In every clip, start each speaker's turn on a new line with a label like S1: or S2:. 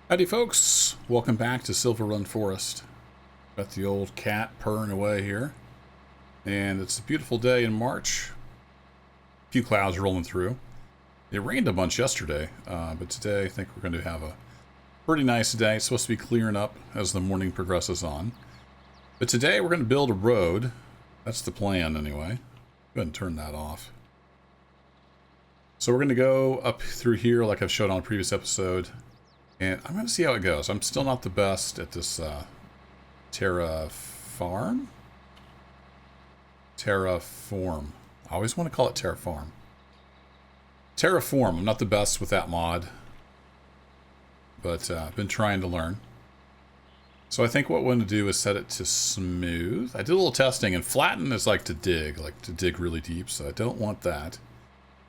S1: Howdy folks, welcome back to Silverrun Forest. Got the old cat purring away here. And it's a beautiful day in March. A few clouds rolling through. It rained a bunch yesterday, but today I think we're going to have a pretty nice day. It's supposed to be clearing up as the morning progresses on. But today we're going to build a road. That's the plan anyway. Go ahead and turn that off. So we're going to go up through here like I've showed on a previous episode. And I'm going to see how it goes. I'm still not the best at this terraform. I always want to call it terraform. Terraform. I'm not the best with that mod. But I've been trying to learn. So I think what we're going to do is set it to smooth. I did a little testing, and flatten is like to dig really deep. So I don't want that.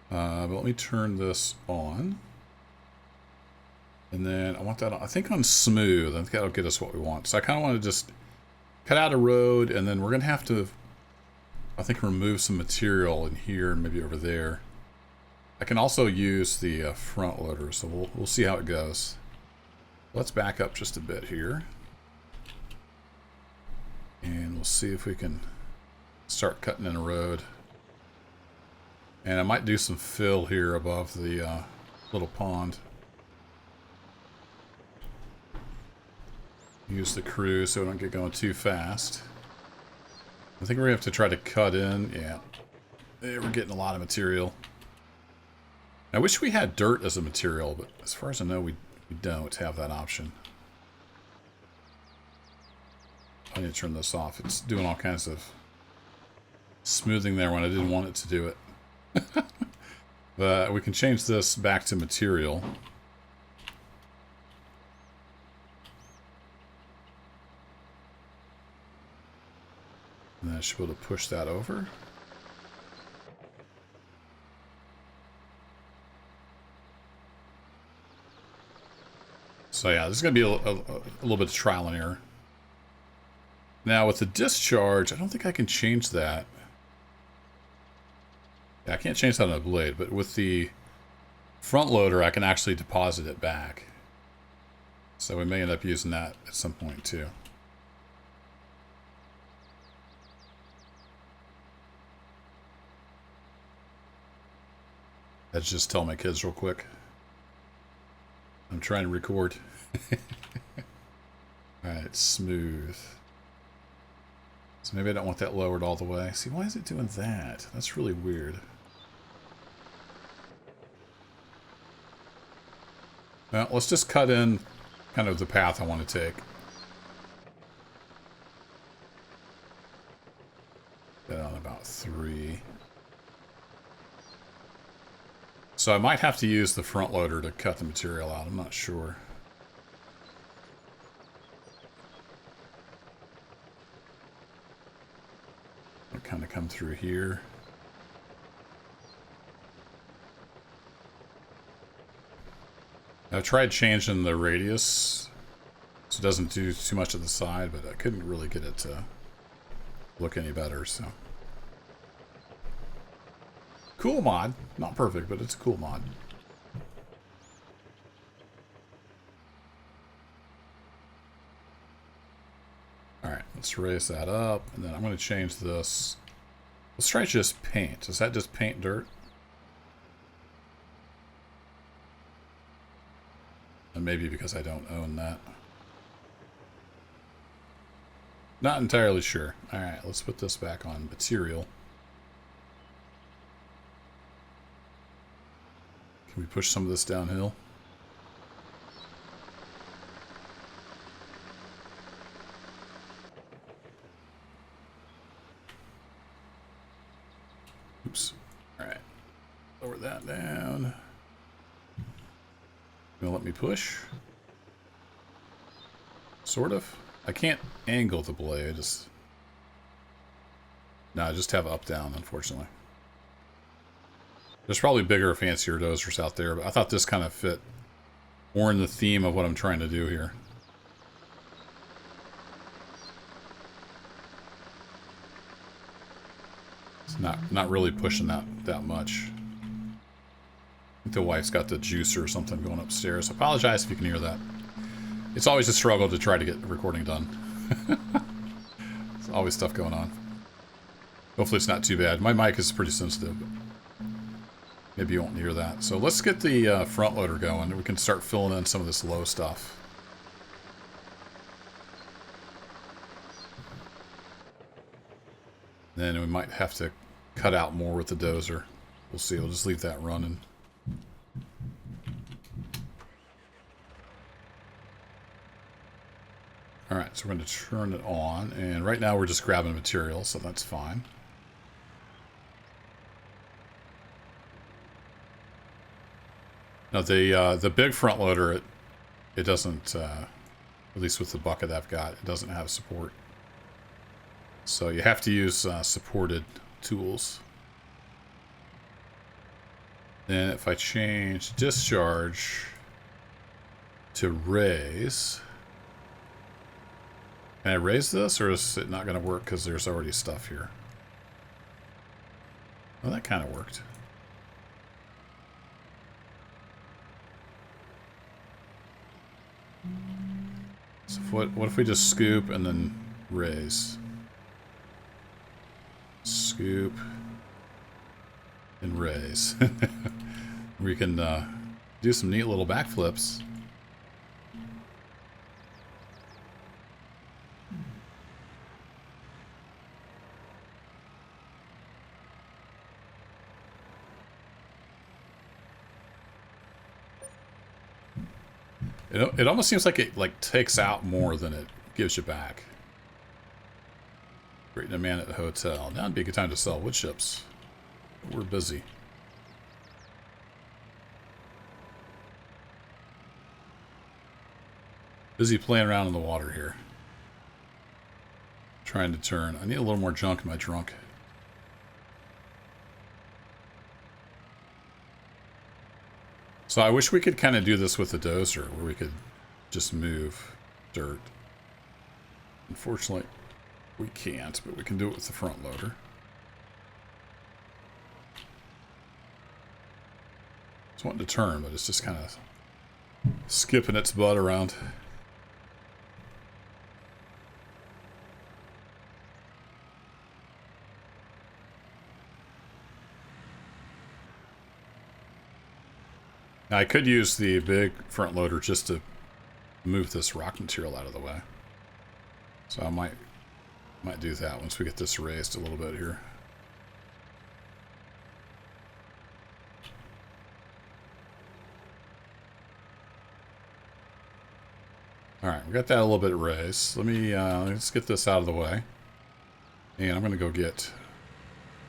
S1: But let me turn this on. And then I want that on, I think on smooth. I think that'll get us what we want. So I kind of want to just cut out a road, and then we're going to have to, I think, remove some material in here and maybe over there. I can also use the front loader, so we'll see how it goes. Let's back up just a bit here. And we'll see if we can start cutting in a road. And I might do some fill here above the little pond. Use the crew so we don't get going too fast. I think we're going to have to try to cut in. Yeah. We're getting a lot of material. I wish we had dirt as a material, but as far as I know, we don't have that option. I need to turn this off. It's doing all kinds of smoothing there when I didn't want it to do it. But we can change this back to material. And then I should be able to push that over. So yeah, this is going to be a little bit of trial and error. Now with the discharge, I don't think I can change that. Yeah, I can't change that on a blade, but with the front loader, I can actually deposit it back. So we may end up using that at some point too. Let's just tell my kids real quick. I'm trying to record. Alright, smooth. So maybe I don't want that lowered all the way. See, why is it doing that? That's really weird. Well, let's just cut in kind of the path I want to take. Get on about 3. So I might have to use the front loader to cut the material out. I'm not sure. I'll kind of come through here. I've tried changing the radius so it doesn't do too much of the side, but I couldn't really get it to look any better, so. Cool mod. Not perfect, but it's a cool mod. Alright, let's raise that up, and then I'm going to change this. Let's try just paint. Does that just paint dirt? And maybe because I don't own that. Not entirely sure. Alright, let's put this back on material. Can we push some of this downhill? Oops. Alright. Lower that down. Gonna let me push? Sort of. I can't angle the blade. No, I just have up down, unfortunately. There's probably bigger, fancier dozers out there, but I thought this kind of fit more in the theme of what I'm trying to do here. It's not really pushing that much. I think the wife's got the juicer or something going upstairs. I apologize if you can hear that. It's always a struggle to try to get the recording done. There's always stuff going on. Hopefully it's not too bad. My mic is pretty sensitive, but maybe you won't hear that. So let's get the front loader going, and we can start filling in some of this low stuff. Then we might have to cut out more with the dozer. We'll see. We'll just leave that running. Alright, so we're going to turn it on, and right now we're just grabbing material, so that's fine. Now the big front loader, it doesn't, at least with the bucket I've got, it doesn't have support. So you have to use supported tools. Then if I change discharge to raise... Can I raise this, or is it not going to work because there's already stuff here? Well, that kind of worked. So what if we just scoop and then raise? Scoop and raise. We can do some neat little backflips. It almost seems like it takes out more than it gives you back. Great demand at the hotel. Now would be a good time to sell wood chips. We're busy. Busy playing around in the water here. Trying to turn. I need a little more junk in my trunk. So I wish we could kind of do this with the dozer, where we could just move dirt. Unfortunately, we can't, but we can do it with the front loader. It's wanting to turn, but it's just kind of skipping its butt around. Now, I could use the big front loader just to move this rock material out of the way. So I might do that once we get this raised a little bit here. Alright, we got that a little bit raised. Let me, let's get this out of the way. And I'm going to go get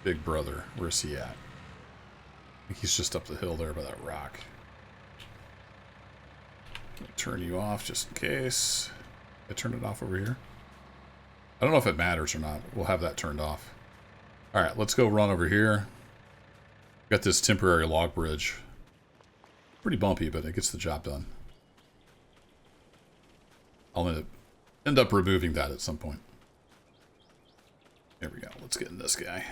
S1: Big Brother. Where's he at? I think he's just up the hill there by that rock. Turn you off just in case. I turn it off over here. I don't know if it matters or not. We'll have that turned off. Alright, let's go run over here. Got this temporary log bridge. Pretty bumpy, but it gets the job done. I'll end up removing that at some point. There we go. Let's get in this guy.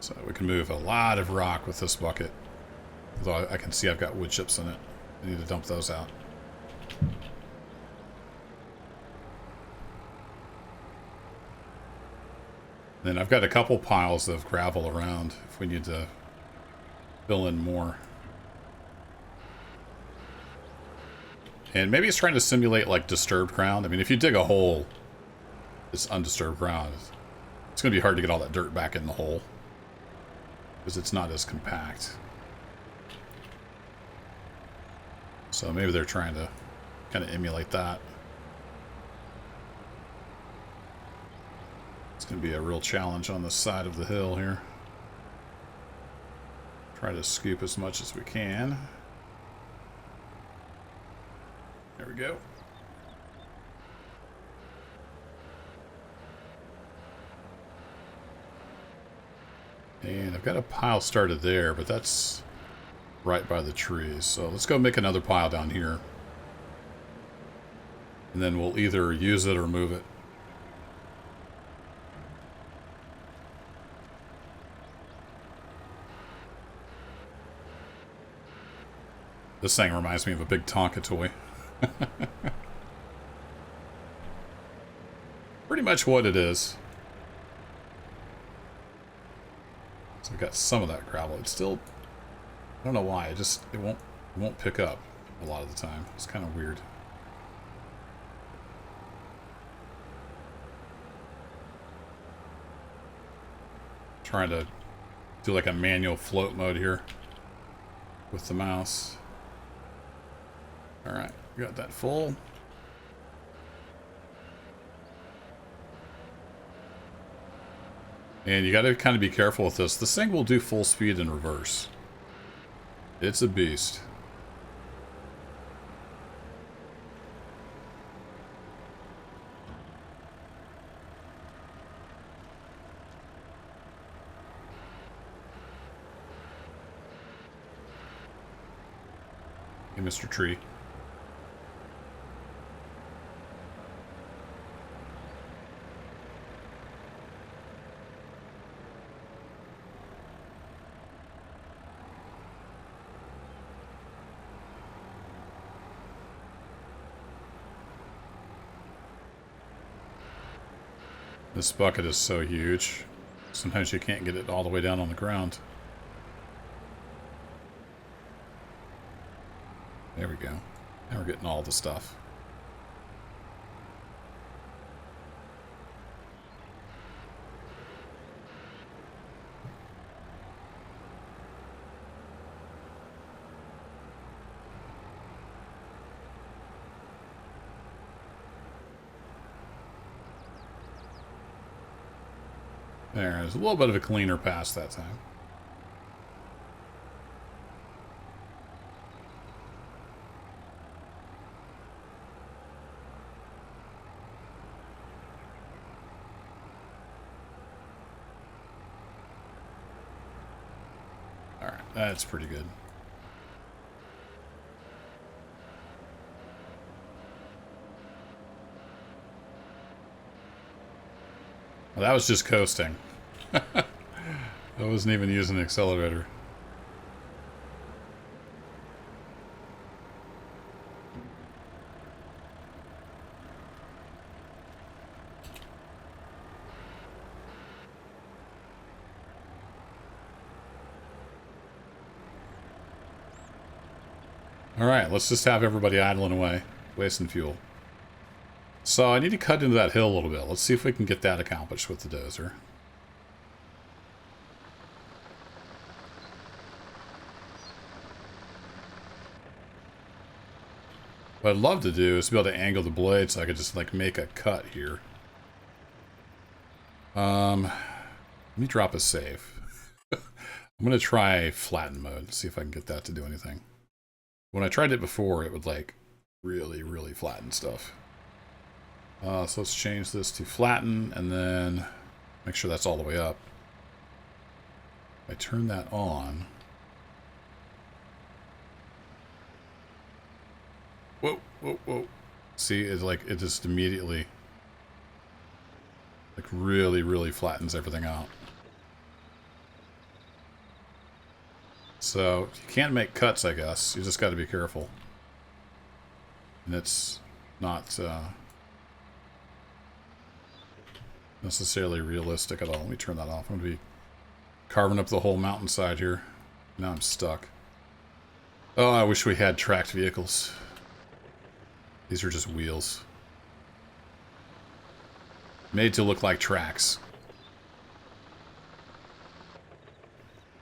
S1: So we can move a lot of rock with this bucket. Although I can see I've got wood chips in it. I need to dump those out. Then I've got a couple piles of gravel around if we need to fill in more. And maybe it's trying to simulate like disturbed ground. I mean, if you dig a hole, it's undisturbed ground. It's going to be hard to get all that dirt back in the hole, because it's not as compact. So maybe they're trying to kind of emulate that. It's going to be a real challenge on the side of the hill here. Try to scoop as much as we can. There we go. And I've got a pile started there, but that's right by the trees. So let's go make another pile down here. And then we'll either use it or move it. This thing reminds me of a big Tonka toy. Pretty much what it is. So I got some of that gravel. It's still, I don't know why. It won't pick up a lot of the time. It's kind of weird. Trying to do like a manual float mode here with the mouse. All right, got that full. And you got to kind of be careful with this. This thing will do full speed in reverse. It's a beast. Hey, Mr. Tree. This bucket is so huge. Sometimes you can't get it all the way down on the ground. There we go. Now we're getting all the stuff. There's a little bit of a cleaner pass that time. Alright, that's pretty good. Well, that was just coasting. I wasn't even using the accelerator. Alright, let's just have everybody idling away, wasting fuel. So I need to cut into that hill a little bit. Let's see if we can get that accomplished with the dozer. What I'd love to do is be able to angle the blade so I could just like make a cut here. Let me drop a save. I'm going to try flatten mode, see if I can get that to do anything. When I tried it before, it would like really, really flatten stuff. So let's change this to flatten and then make sure that's all the way up. If I turn that on. Whoa, whoa, whoa. See, it's like, it just immediately, like really, really flattens everything out. So, you can't make cuts, I guess. You just got to be careful. And it's not necessarily realistic at all. Let me turn that off. I'm going to be carving up the whole mountainside here. Now I'm stuck. Oh, I wish we had tracked vehicles. These are just wheels. Made to look like tracks.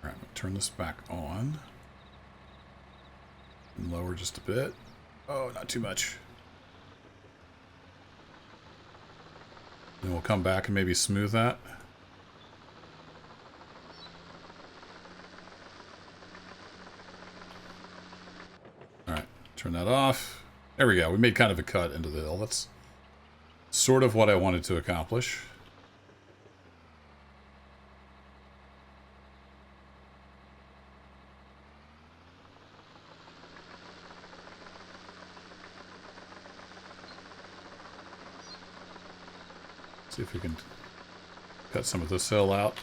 S1: Alright, I'm going to turn this back on. And lower just a bit. Oh, not too much. Then we'll come back and maybe smooth that. Alright, turn that off. There we go. We made kind of a cut into the hill. That's sort of what I wanted to accomplish. See if we can cut some of this hill out.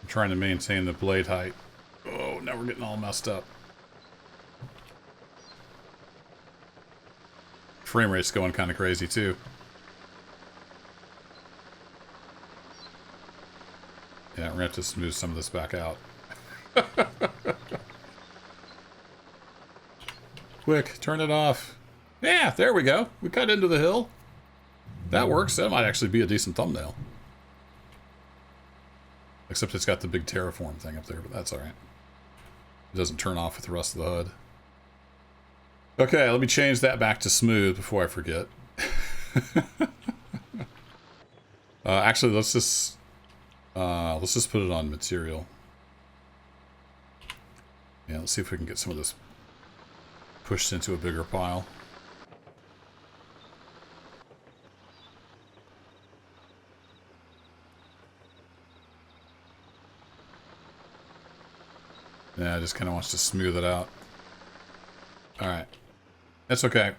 S1: I'm trying to maintain the blade height. Oh, now we're getting all messed up. Frame rate's going kind of crazy too. Yeah, we're gonna have to smooth some of this back out. Quick, turn it off. Yeah, there we go. We cut into the hill. That works. That might actually be a decent thumbnail. Except it's got the big terraform thing up there, but that's alright. It doesn't turn off with the rest of the HUD. Okay, let me change that back to smooth before I forget. Actually, let's just put it on material. Yeah, let's see if we can get some of this pushed into a bigger pile. Yeah, it just kind of wants to smooth it out. Alright. That's okay.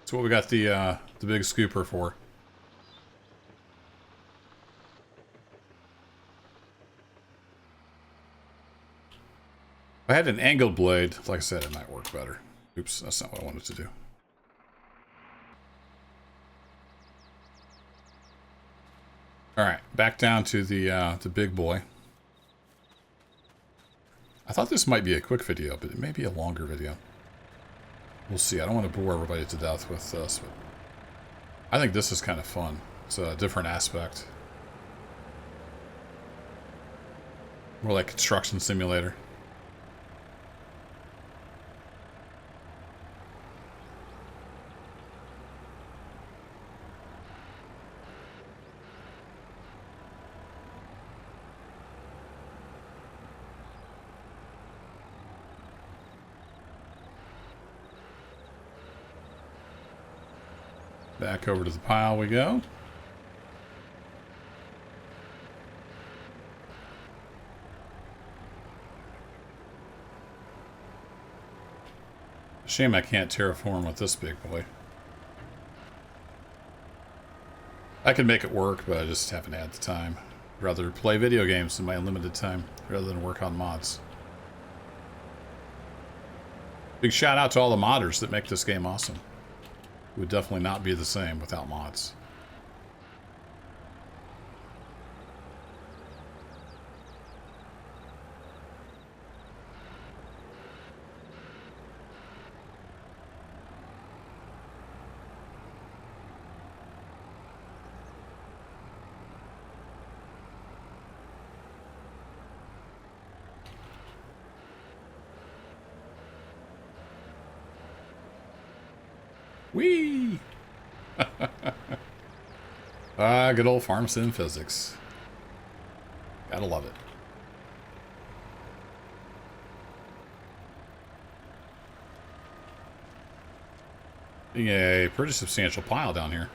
S1: That's what we got the big scooper for. If I had an angled blade, like I said, it might work better. Oops, that's not what I wanted to do. Alright, back down to the big boy. I thought this might be a quick video, but it may be a longer video. We'll see. I don't want to bore everybody to death with this, but I think this is kind of fun. It's a different aspect. More like construction simulator. Back over to the pile we go. Shame I can't terraform with this big boy. I could make it work, but I just haven't had the time. I'd rather play video games in my limited time rather than work on mods. Big shout out to all the modders that make this game awesome. It would definitely not be the same without mods. Whee! Good old farm sim physics. Gotta love it. Being a pretty substantial pile down here.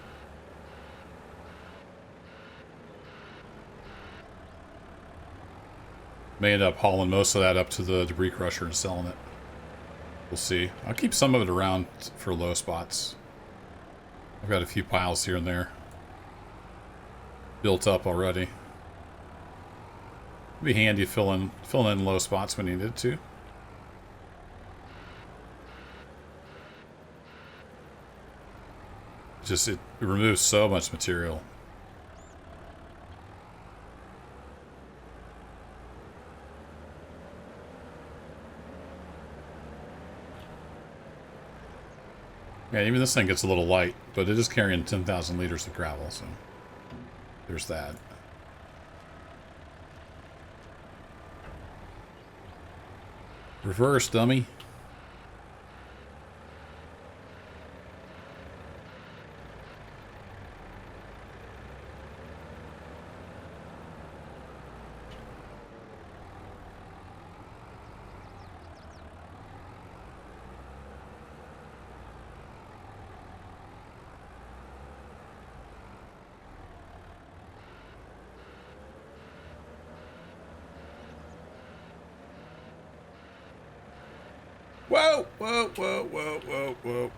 S1: May end up hauling most of that up to the debris crusher and selling it. We'll see. I'll keep some of it around for low spots. I've got a few piles here and there built up already. It'd be handy filling in low spots when needed to. Just it removes so much material. Yeah, even this thing gets a little light, but it is carrying 10,000 liters of gravel, so there's that. Reverse, dummy. Whoa, whoa, whoa, whoa, whoa, whoa.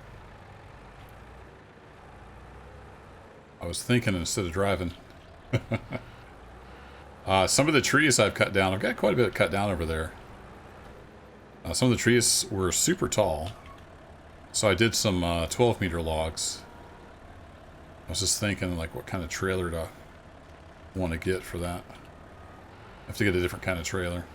S1: I was thinking instead of driving. Some of the trees I've cut down, I've got quite a bit cut down over there. Some of the trees were super tall. So I did some 12-meter logs. I was just thinking, like, what kind of trailer do I want to get for that? I have to get a different kind of trailer.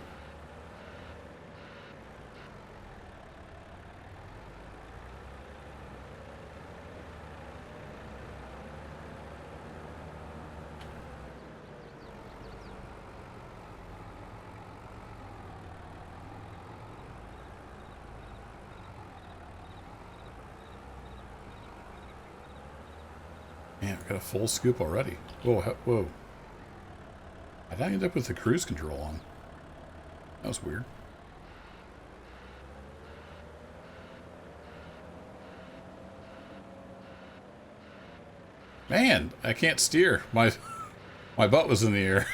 S1: Man, I've got a full scoop already. Whoa, whoa. How did I end up with the cruise control on? That was weird. Man, I can't steer. My butt was in the air.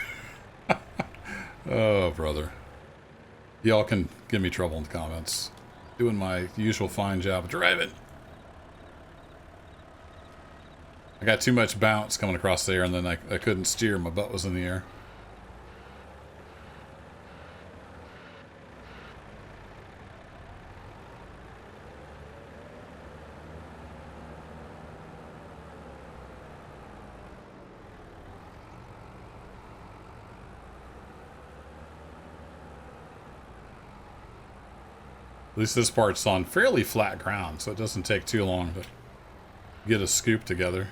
S1: Oh, brother. Y'all can give me trouble in the comments. Doing my usual fine job of driving. I got too much bounce coming across there, and then I couldn't steer. My butt was in the air. At least this part's on fairly flat ground, so it doesn't take too long to get a scoop together.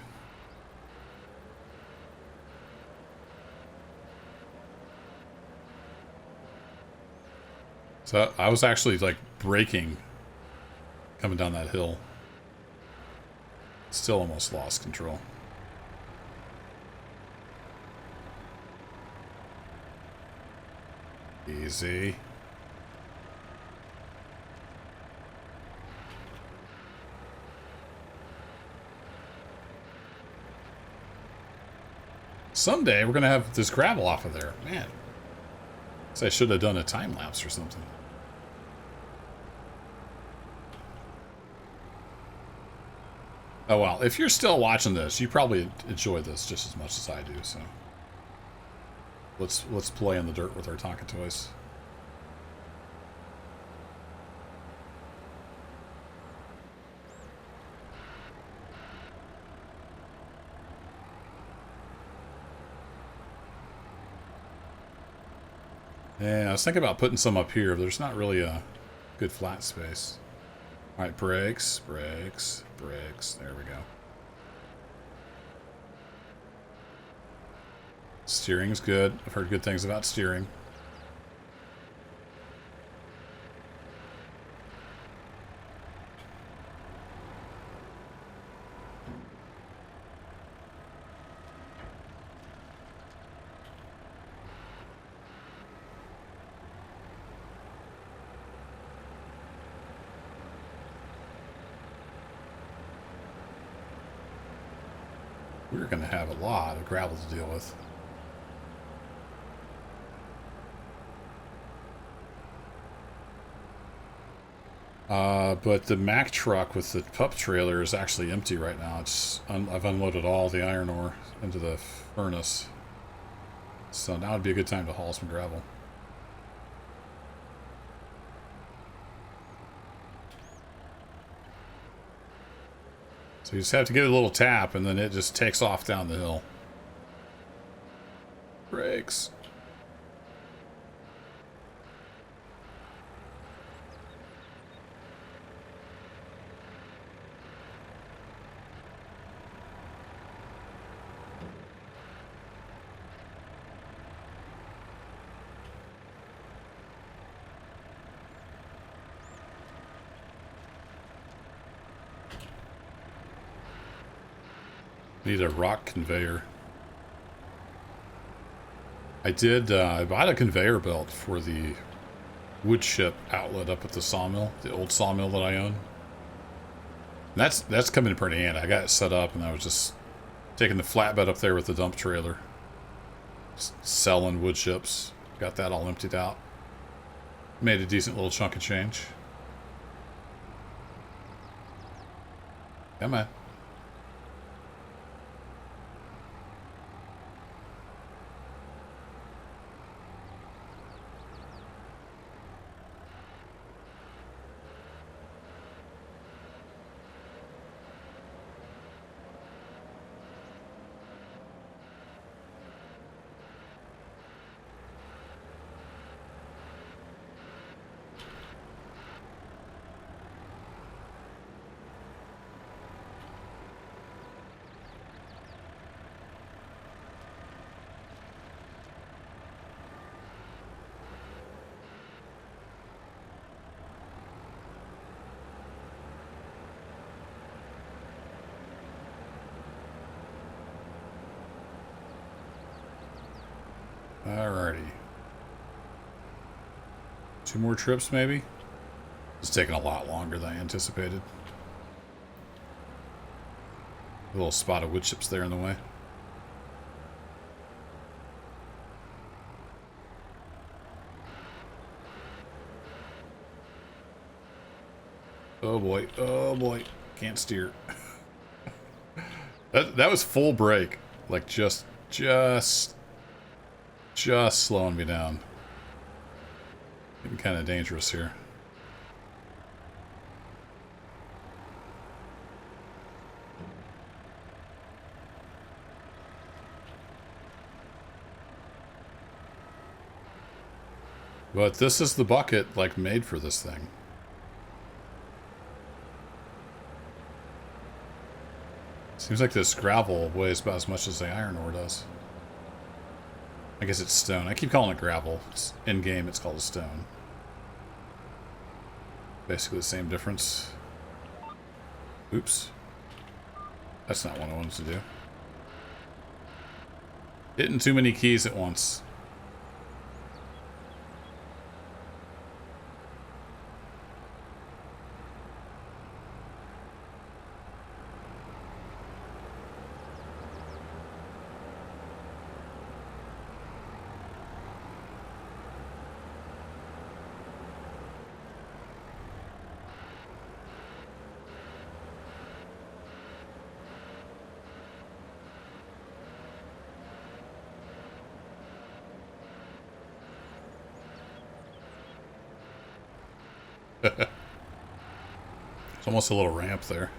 S1: So I was actually like braking coming down that hill. Still almost lost control. Easy. Someday we're going to have this gravel off of there. Man. So I should have done a time lapse or something. Oh well, if you're still watching this, you probably enjoy this just as much as I do, so let's play in the dirt with our talking toys. Yeah, I was thinking about putting some up here, but there's not really a good flat space. All right, brakes, brakes, brakes. There we go. Steering's good. I've heard good things about steering. We're going to have a lot of gravel to deal with. But the Mack truck with the pup trailer is actually empty right now. I've unloaded all the iron ore into the furnace. So now would be a good time to haul some gravel. So you just have to give it a little tap, and then it just takes off down the hill. Brakes. Need a rock conveyor. I bought a conveyor belt for the wood chip outlet up at the sawmill, the old sawmill that I own. And that's coming in pretty handy. I got it set up, and I was just taking the flatbed up there with the dump trailer, just selling wood chips. Got that all emptied out. Made a decent little chunk of change. Come on. Alrighty. 2 more trips, maybe? It's taking a lot longer than I anticipated. A little spot of wood chips there in the way. Oh boy, oh boy. Can't steer. That was full brake. Like just slowing me down. Getting kind of dangerous here. But this is the bucket, like, made for this thing. Seems like this gravel weighs about as much as the iron ore does. I guess it's stone. I keep calling it gravel. It's in-game, it's called a stone. Basically the same difference. Oops. That's not what I wanted to do. Hitting too many keys at once. It's almost a little ramp there.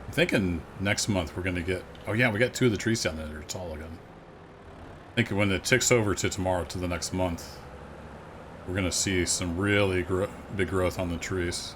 S1: I'm thinking next month we're going to get... Oh yeah, we got 2 of the trees down there that are tall again. I think when it ticks over to tomorrow, to the next month, we're going to see some really big growth on the trees.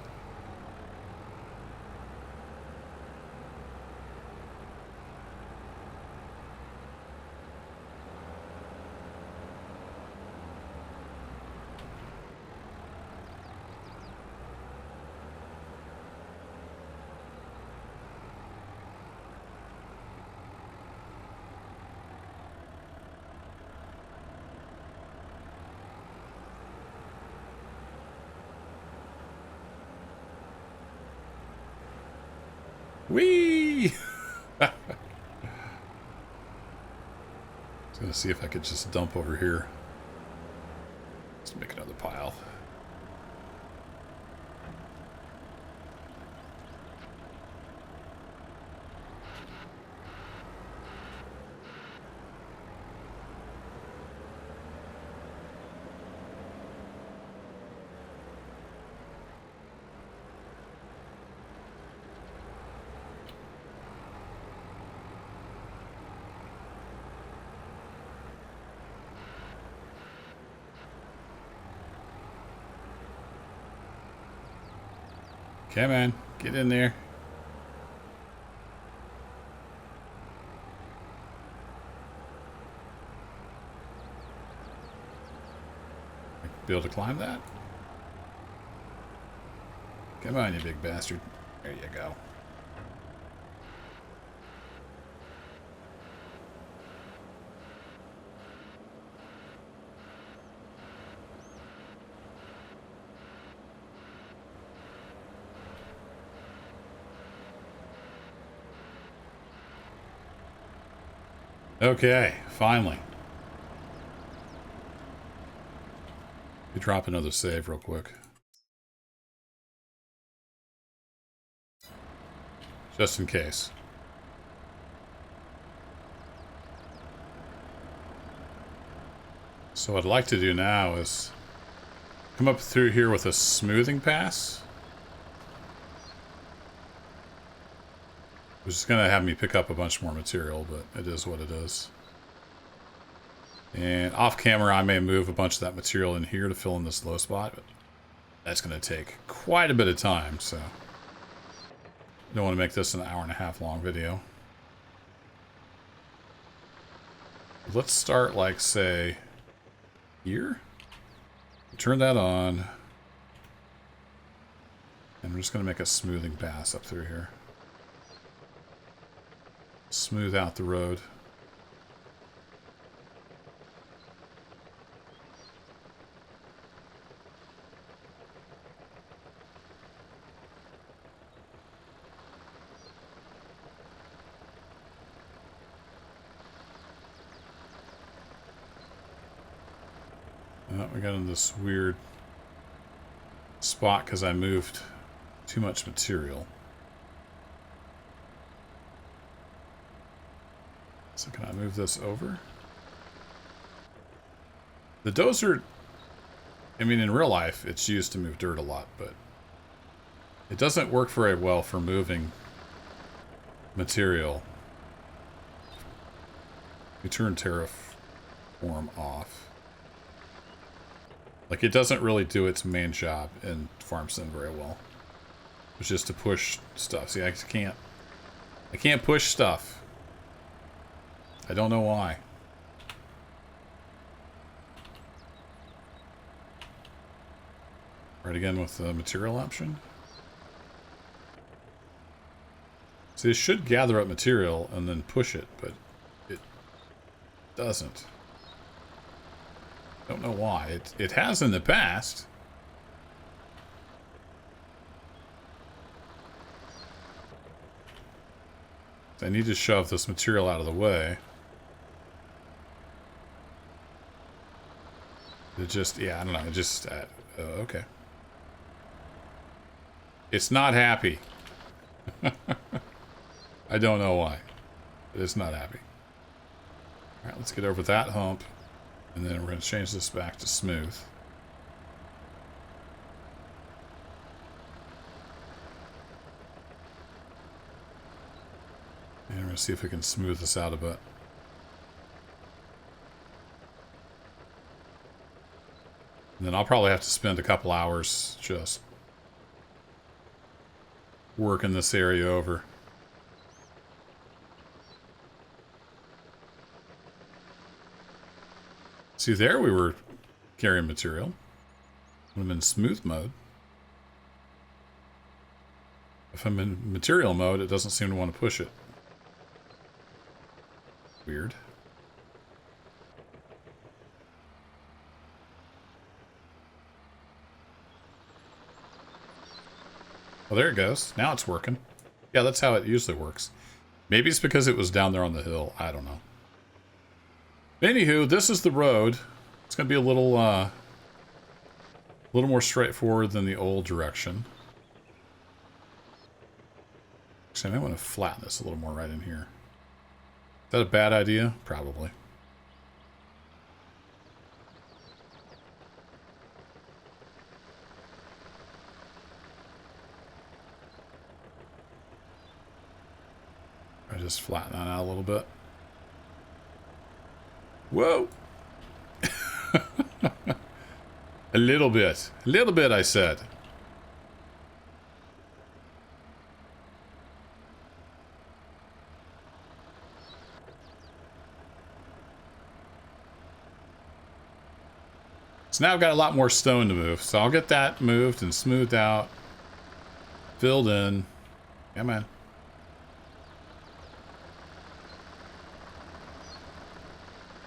S1: Whee! I was gonna see if I could just dump over here. Let's make another pile. Come on, get in there. Be able to climb that? Come on, you big bastard. There you go. Okay, finally. You drop another save real quick. Just in case. So what I'd like to do now is come up through here with a smoothing pass. Which is going to have me pick up a bunch more material, but it is what it is. And off camera, I may move a bunch of that material in here to fill in this low spot, but that's going to take quite a bit of time, so I don't want to make this an hour-and-a-half long video. Let's start, like, say, here. Turn that on. And we're just going to make a smoothing pass up through here. Smooth out the road. We got in this weird spot because I moved too much material. So can I move this over? The dozer, I mean, in real life, it's used to move dirt a lot, but it doesn't work very well for moving material. We turn terraform off. Like, it doesn't really do its main job in Farm Sim very well. It's just to push stuff. See, I can't push stuff. I don't know why. Right again with the material option. See, it should gather up material and then push it, but it doesn't. Don't know why. It has in the past. I need to shove this material out of the way. It just, yeah, I don't know. It just, okay. It's not happy. I don't know why. But it's not happy. Alright, let's get over that hump. And then we're going to change this back to smooth. And we're going to see if we can smooth this out a bit. And then I'll probably have to spend a couple hours just working this area over. See, there we were carrying material. I'm in smooth mode. If I'm in material mode, it doesn't seem to want to push it. Weird. Well, there it goes. Now it's working. Yeah, that's how it usually works. Maybe it's because it was down there on the hill. I don't know. Anywho, this is the road. It's going to be a little more straightforward than the old direction. Actually, I might want to flatten this a little more right in here. Is that a bad idea? Probably. I just flatten that out a little bit. Whoa! A little bit. A little bit, I said. So now I've got a lot more stone to move. So I'll get that moved and smoothed out. Filled in. Yeah, man.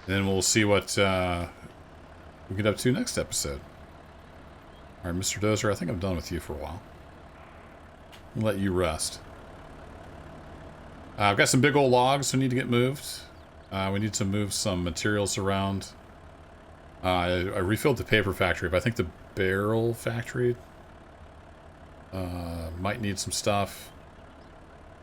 S1: Then we'll see what we get up to next episode. Alright, Mr. Dozer, I think I'm done with you for a while. I'll let you rest. I've got some big old logs that need to get moved. We need to move some materials around. I refilled the paper factory, but I think the barrel factory might need some stuff.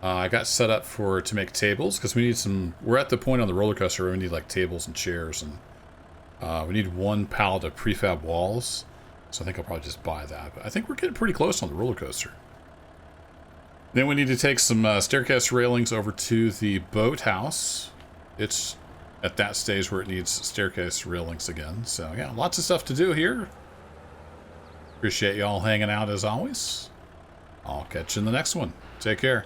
S1: I got set up to make tables because we need some. We're at the point on the roller coaster where we need like tables and chairs, and we need 1 pallet of prefab walls. So I think I'll probably just buy that. But I think we're getting pretty close on the roller coaster. Then we need to take some staircase railings over to the boathouse. It's at that stage where it needs staircase railings again. So yeah, lots of stuff to do here. Appreciate y'all hanging out as always. I'll catch you in the next one. Take care.